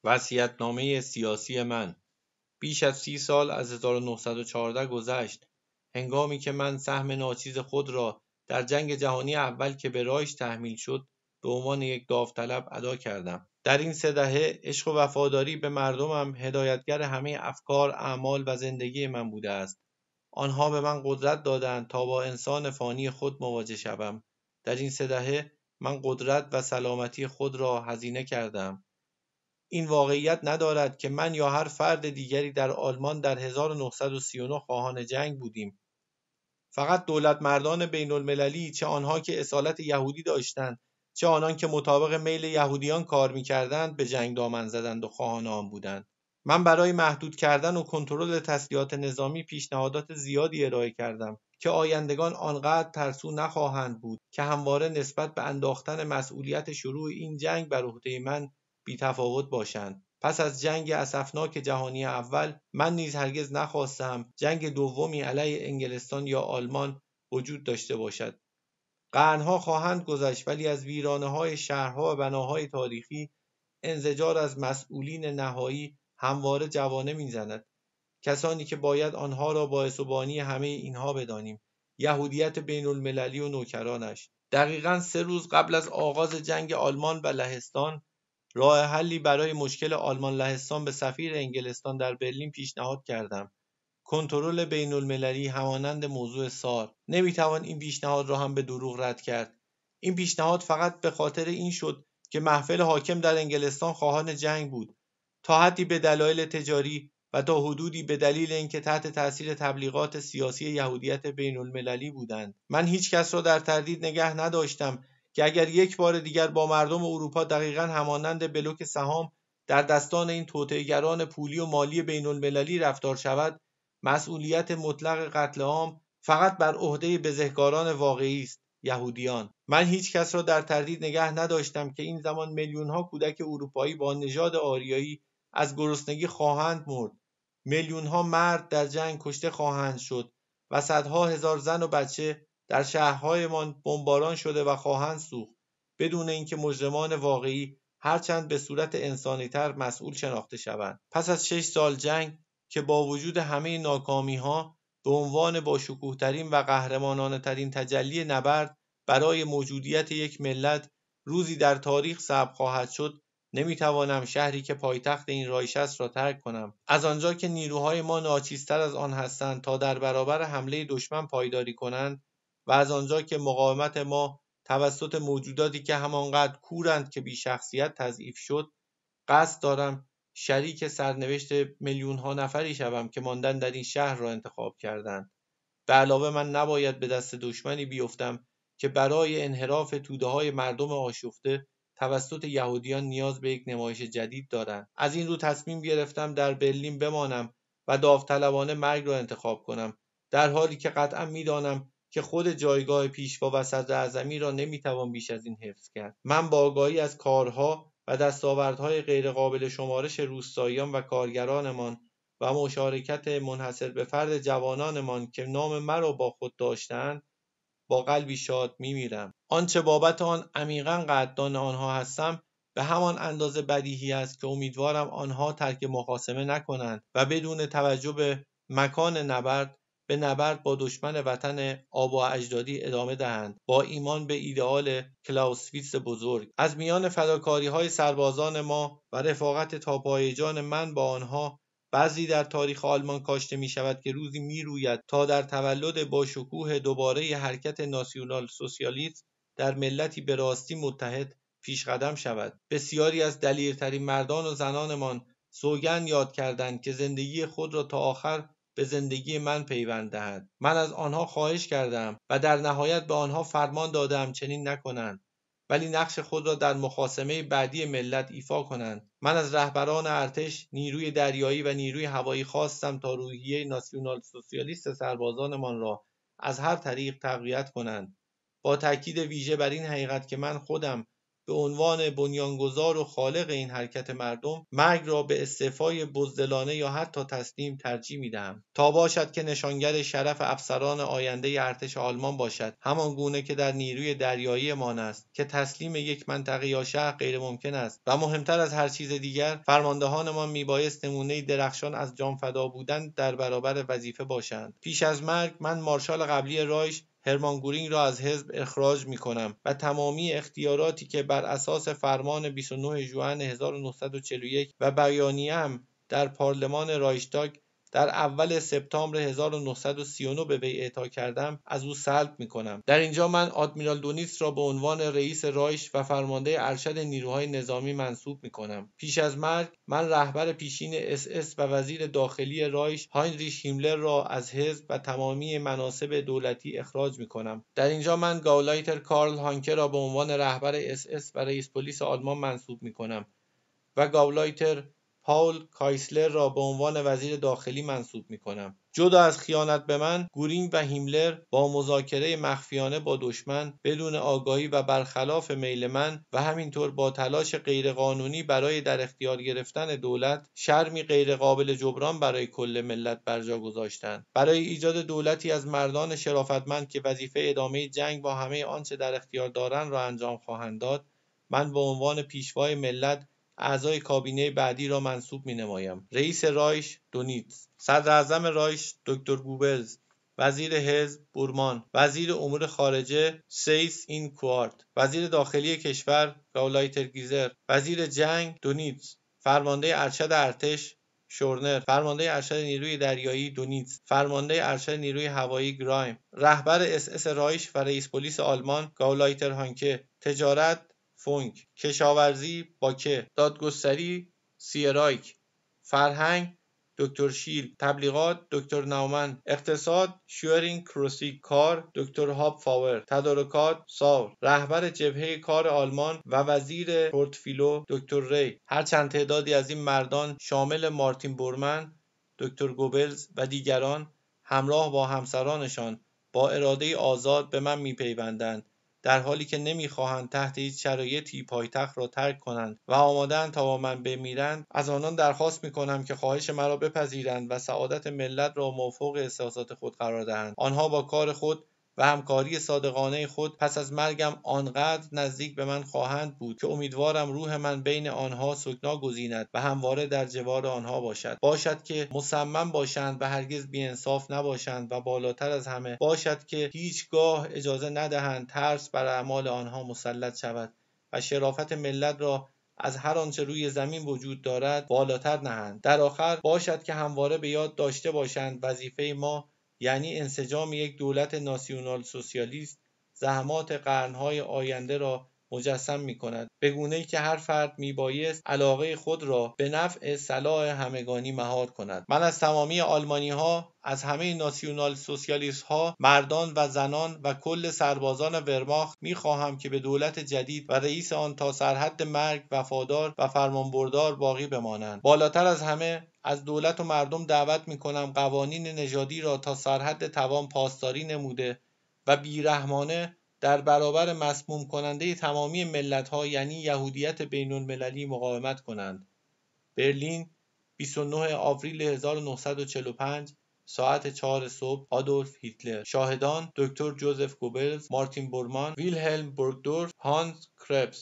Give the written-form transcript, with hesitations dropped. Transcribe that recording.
وصیت‌نامه سیاسی من. بیش از 30 سال از 1914 گذشت، هنگامی که من سهم ناچیز خود را در جنگ جهانی اول که به رایج تحمیل شد به عنوان یک داوطلب ادا کردم. در این 3 دهه عشق و وفاداری به مردمم هدایتگر همه افکار، اعمال و زندگی من بوده است. آنها به من قدرت دادند تا با انسان فانی خود مواجه شوم. در این 3 دهه من قدرت و سلامتی خود را هزینه کردم. این واقعیت ندارد که من یا هر فرد دیگری در آلمان در 1939 خواهان جنگ بودیم. فقط دولت مردان بین المللی، چه آنها که اصالت یهودی داشتند، چه آنان که مطابق میل یهودیان کار می‌کردند، به جنگ دامن زدند و خواهان آن بودند. من برای محدود کردن و کنترل تسلیحات نظامی پیشنهادات زیادی ارائه کردم که آیندگان آنقدر ترسو نخواهند بود که همواره نسبت به انداختن مسئولیت شروع این جنگ بر عهده من بی‌تفاوت باشند. پس از جنگ اسفناک جهانی اول، من نیز هرگز نخواستم جنگ دومی علیه انگلستان یا آلمان وجود داشته باشد. قرنها خواهند گذشت، ولی از ویرانه‌های شهرها و بناهای تاریخی انزجار از مسئولین نهایی همواره جوانه می‌زند. کسانی که باید آنها را باعث و بانی همه اینها بدانیم: یهودیت بین المللی و نوکرانش. دقیقاً 3 روز قبل از آغاز جنگ آلمان و لهستان، راه حلی برای مشکل آلمان لهستان به سفیر انگلستان در برلین پیشنهاد کردم. کنترل بین المللی همانند موضوع سار. نمیتوان این پیشنهاد را هم به دروغ رد کرد. این پیشنهاد فقط به خاطر این شد که محفل حاکم در انگلستان خواهان جنگ بود، تا حدی به دلایل تجاری و تا حدودی به دلیل اینکه تحت تاثیر تبلیغات سیاسی یهودیت بین المللی بودند. من هیچ کس را در تردید نگه نداشتم که اگر یک بار دیگر با مردم اروپا دقیقاً همانند بلوک سهام در دستان این توطئه‌گران پولی و مالی بین المللی رفتار شود، مسئولیت مطلق قتل عام فقط بر عهده بزهکاران واقعی است: یهودیان. من هیچ کس را در تردید نگه نداشتم که این زمان میلیون‌ها کودک اروپایی با نژاد آریایی از گرسنگی خواهند مرد، میلیون‌ها مرد در جنگ کشته خواهند شد و صدها هزار زن و بچه در شهرهایمان بمباران شده و خواهند سوخت، بدون اینکه مجرمان واقعی هرچند به صورت انسانی‌تر مسئول شناخته شوند. پس از 6 سال جنگ که با وجود همه ناکامی‌ها به عنوان باشکوه‌ترین و قهرمانانه‌ترین تجلی نبرد برای موجودیت یک ملت روزی در تاریخ ثبت خواهد شد، نمیتوانم شهری که پایتخت این رایش است را ترک کنم. از آنجا که نیروهای ما ناچیزتر از آن هستند تا در برابر حمله دشمن پایداری کنند، و از آنجا که مقاومت ما توسط موجوداتی که همانقدر کورند که بی شخصیت تضعیف شد، قصد دارم شریک سرنوشت میلیون‌ها نفری شوم که ماندن در این شهر را انتخاب کردند. به علاوه من نباید به دست دشمنی بیفتم که برای انحراف توده‌های مردم آشفته توسط یهودیان نیاز به یک نمایش جدید دارند. از این رو تصمیم گرفتم در برلین بمانم و داوطلبانه مرگ را انتخاب کنم، در حالی که قطعا می‌دانم که خود جایگاه پیشوا و صدراعظمی را نمی‌توان بیش از این حفظ کرد. من با آگاهی از کارها و دستاوردهای غیرقابل شمارش روستاییان و کارگرانمان و مشارکت منحصر به فرد جوانانمان که نام مرا با خود داشتند، با قلبی شاد میمیرم. آنچه بابت آن عمیقاً قدردان آنها هستم به همان اندازه بدیهی است که امیدوارم آنها ترک مخاصمه نکنند و بدون توجه به مکان نبرد به نبرد با دشمن وطن آب و اجدادی ادامه دهند، با ایمان به ایدئال کلاوسویتس بزرگ. از میان فداکاری‌های سربازان ما و رفاقت تا پایه‌جان من با آنها، بعضی در تاریخ آلمان کاشته می شود که روزی می روید تا در تولد با شکوه دوباره حرکت ناسیونال سوسیالیست در ملتی به راستی متحد پیش قدم شود. بسیاری از دلیرترین مردان و زنانمان سوگند یاد کردند که زندگی خود را تا آخر به زندگی من پیوند دهند. من از آنها خواهش کردم و در نهایت به آنها فرمان دادم چنین نکنند، ولی نقش خود را در مخاصمه بعدی ملت ایفا کنند. من از رهبران ارتش، نیروی دریایی و نیروی هوایی خواستم تا روحیه ناسیونال سوسیالیست سربازانمان را از هر طریق تقویت کنند، با تاکید ویژه بر این حقیقت که من خودم به عنوان بنیانگذار و خالق این حرکت مردم، مرگ را به استعفای بزدلانه یا حتی تسلیم ترجیح می‌دهم. تا باشد که نشانگر شرف افسران آینده ارتش آلمان باشد، همان گونه که در نیروی دریایی مان است که تسلیم یک منطقه یا شهر غیر ممکن است و مهمتر از هر چیز دیگر فرماندهانمان میبایست نمونه درخشان از جان فدا بودن در برابر وظیفه باشند. پیش از مرگ من مارشال قبلی رایش هرمان گورینگ را از حزب اخراج می‌کنم و تمامی اختیاراتی که بر اساس فرمان 29 ژوئن 1941 و بیانیه‌ام در پارلمان رایشتاگ در اول سپتامبر 1939 به وی اعطا کردم از او سلب می‌کنم. در اینجا من آدمیرال دونیتس را به عنوان رئیس رایش و فرمانده ارشد نیروهای نظامی منصوب می‌کنم. پیش از مرگ من رهبر پیشین SS و وزیر داخلی رایش هاینریش هیملر را از حزب و تمامی مناصب دولتی اخراج می‌کنم. در اینجا من گاولایتر کارل هانکه را به عنوان رهبر SS و رئیس پلیس آلمان منصوب می‌کنم و گاولایتر پاول کایسلر را به عنوان وزیر داخلی منصوب می‌کنم. جدا از خیانت به من، گورینگ و هیملر با مذاکره مخفیانه با دشمن بدون آگاهی و برخلاف میل من و همینطور با تلاش غیرقانونی برای در اختیار گرفتن دولت، شرمی غیرقابل جبران برای کل ملت برجا گذاشتند. برای ایجاد دولتی از مردان شرافتمند که وظیفه ادامه جنگ با همه آنچه در اختیار دارند را انجام خواهند داد، من به عنوان پیشوای ملت اعضای کابینه بعدی را منصوب می‌نمایم. رئیس رایش دونیتس، صدراعظم رایش دکتر گوبلز، وزیر حزب بورمان، وزیر امور خارجه سیس این کوارت، وزیر داخلی کشور گاولایتر گیزر، وزیر جنگ دونیتس، فرمانده ارشد ارتش شورنر، فرمانده ارشد نیروی دریایی دونیتس، فرمانده ارشد نیروی هوایی گرایم، رهبر SS رایش و رئیس پلیس آلمان گاولایتر هانکه، تجارت فونک، کشاورزی باکه، دادگستری سیرایک، فرهنگ دکتر شیل، تبلیغات دکتر ناومن، اقتصاد شورینگ کروسیک، کار دکتر هاب فاور، تدارکات ساور، رهبر جبهه کار آلمان و وزیر پورتفیلو دکتر ری. هرچند تعدادی از این مردان شامل مارتین بورمن، دکتر گوبلز و دیگران همراه با همسرانشان با اراده آزاد به من میپیوندند، در حالی که نمیخواهند تحت هیچ شرایطی پایتخت را ترک کنند و آماده‌اند تا با من بمیرند، از آنان درخواست میکنم که خواهش مرا بپذیرند و سعادت ملت را موافق احساسات خود قرار دهند. آنها با کار خود و همکاری صادقانه خود پس از مرگم آنقدر نزدیک به من خواهند بود که امیدوارم روح من بین آنها سکنا گزیند و همواره در جوار آنها باشد که مصمم باشند و هرگز بی‌انصاف نباشند و بالاتر از همه باشد که هیچگاه اجازه ندهند ترس بر اعمال آنها مسلط شود و شرافت ملت را از هر آنچه روی زمین وجود دارد بالاتر نهند. در آخر باشد که همواره به یاد داشته باشند وظیفه ما، یعنی انسجام یک دولت ناسیونال سوسیالیست، زحمات قرنهای آینده را مجسم می‌کند، به گونه‌ای که هر فرد میبایست علاقه خود را به نفع صلاح همگانی مهار کند. من از تمامی آلمانی‌ها، از همه ناسیونال سوسیالیست‌ها، مردان و زنان و کل سربازان ورماخت می‌خواهم که به دولت جدید و رئیس آن تا سرحد مرگ وفادار و فرمانبردار باقی بمانند. بالاتر از همه از دولت و مردم دعوت می‌کنم قوانین نژادی را تا سرحد توان پاسداری نموده و بیرحمانه در برابر مسموم کننده تمامی ملت‌ها یعنی یهودیت بین‌المللی مقاومت کنند. برلین 29 آوریل 1945 ساعت 4 صبح. آدولف هیتلر. شاهدان: دکتر جوزف گوبلز، مارتین بورمان، ویلهلم بورگدورف، هانس کربس.